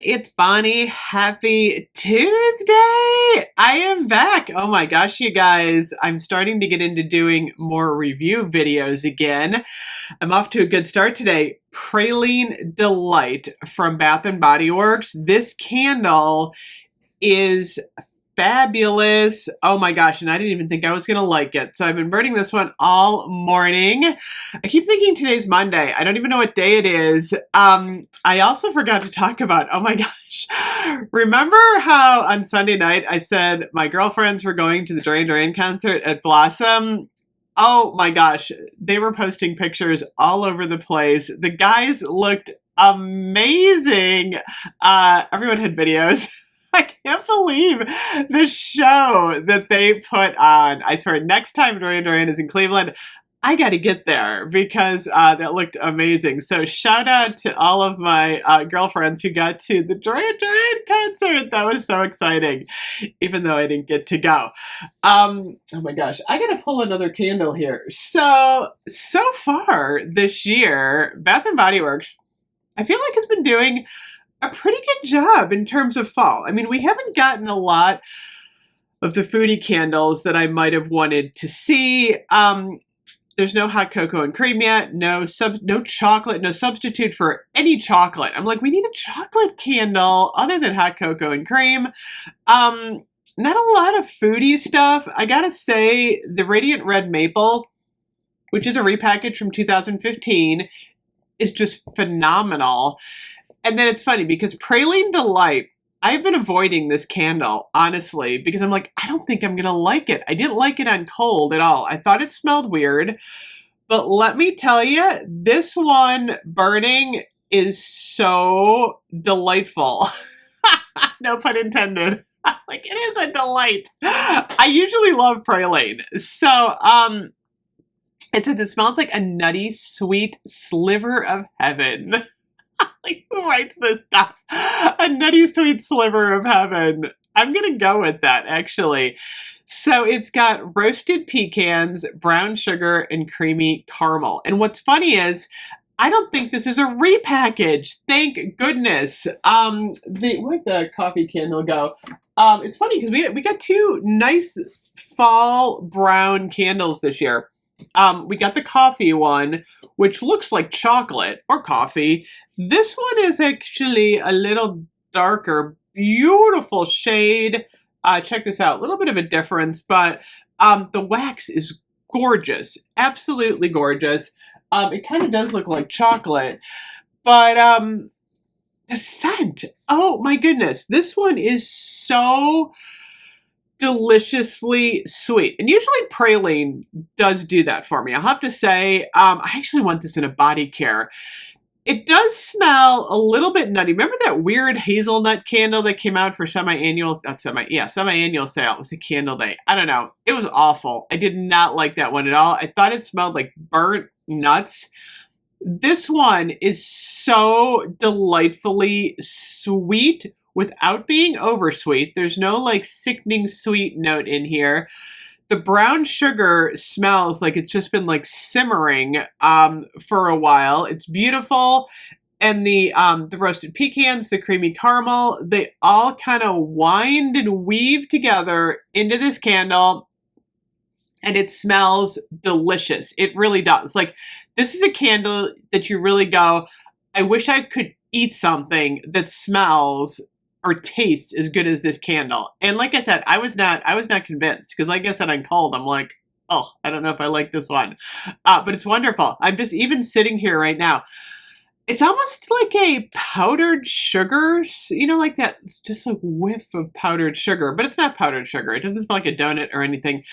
It's Bonnie. Happy Tuesday! I am back. Oh my gosh, you guys. I'm starting to get into doing more review videos again. I'm off to a good start today. Praline Delight from Bath& Body Works. This candle is fabulous. Oh my gosh, and I didn't even think I was gonna like it. So I've been burning this one all morning. I keep thinking today's Monday. I don't even know what day it is. I also forgot to talk about, oh my gosh. Remember how on Sunday night I said my girlfriends were going to the Duran Duran concert at Blossom? Oh my gosh, they were posting pictures all over the place. The guys looked amazing. Everyone had videos. I can't believe the show that they put on. I swear, next time Duran Duran is in Cleveland, I got to get there because that looked amazing. So shout out to all of my girlfriends who got to the Duran Duran concert. That was so exciting, even though I didn't get to go. Oh my gosh, I got to pull another candle here. So far this year, Bath & Body Works, I feel like has been doing a pretty good job in terms of fall. I mean, we haven't gotten a lot of the foodie candles that I might have wanted to see. There's no hot cocoa and cream yet. No chocolate. No substitute for any chocolate. I'm like, we need a chocolate candle other than hot cocoa and cream. Not a lot of foodie stuff. I gotta say, the Radiant Red Maple, which is a repackage from 2015, is just phenomenal. And then it's funny because Praline Delight, I've been avoiding this candle, honestly, because I'm like, I don't think I'm going to like it. I didn't like it on cold at all. I thought it smelled weird. But let me tell you, this one burning is so delightful. No pun intended. Like, it is a delight. I usually love Praline. So, it smells like a nutty, sweet sliver of heaven. Like, who writes this stuff? A nutty sweet sliver of heaven. I'm going to go with that, actually. So it's got roasted pecans, brown sugar, and creamy caramel. And what's funny is, I don't think this is a repackage. Thank goodness. Where'd the coffee candle go? It's funny because we got two nice fall brown candles this year. We got the coffee one, which looks like chocolate or coffee. This one is actually a little darker, beautiful shade. Check this out, a little bit of a difference, but the wax is gorgeous, absolutely gorgeous. It kind of does look like chocolate, but the scent, oh my goodness, this one is so deliciously sweet. And usually Praline does do that for me. I'll have to say, I actually want this in a body care. It does smell a little bit nutty. Remember that weird hazelnut candle that came out for semi-annual sale? It was a candle day. I don't know. It was awful. I did not like that one at all. I thought it smelled like burnt nuts. This one is so delightfully sweet without being oversweet. There's no like sickening sweet note in here. The brown sugar smells like it's just been like simmering for a while. It's beautiful. And the roasted pecans, the creamy caramel, they all kind of wind and weave together into this candle. And it smells delicious. It really does. Like, this is a candle that you really go, I wish I could eat something that smells or tastes as good as this candle. And like I said, I was not convinced, because like I said on cold, I'm like, oh, I don't know if I like this one. But it's wonderful. I'm just even sitting here right now. It's almost like a powdered sugar, you know, like that, just a whiff of powdered sugar, but it's not powdered sugar. It doesn't smell like a donut or anything.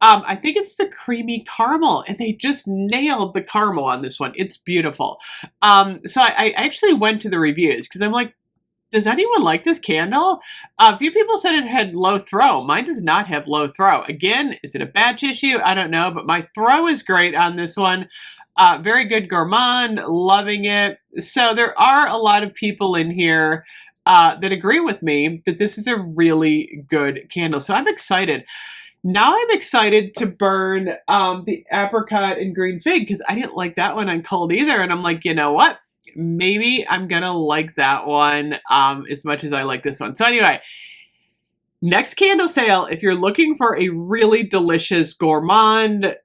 I think it's the creamy caramel, and they just nailed the caramel on this one. It's beautiful. So I actually went to the reviews because I'm like, does anyone like this candle? A few people said it had low throw. Mine does not have low throw. Again, is it a batch issue? I don't know, but my throw is great on this one. Very good gourmand, loving it. So there are a lot of people in here that agree with me that this is a really good candle. So I'm excited. Now I'm excited to burn the apricot and green fig, because I didn't like that one on cold either. And I'm like, you know what? maybe I'm gonna like that one as much as I like this one. So anyway, next candle sale, if you're looking for a really delicious gourmand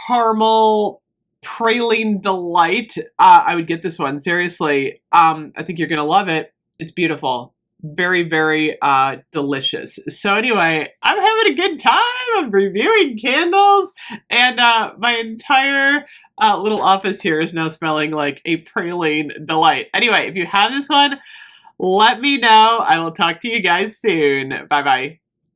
caramel praline delight, I would get this one. Seriously, I think you're gonna love it. It's beautiful. Very, very delicious. So anyway, I'm having a good time. I'm reviewing candles, and my entire little office here is now smelling like a praline delight. Anyway, if you have this one, let me know. I will talk to you guys soon. Bye-bye.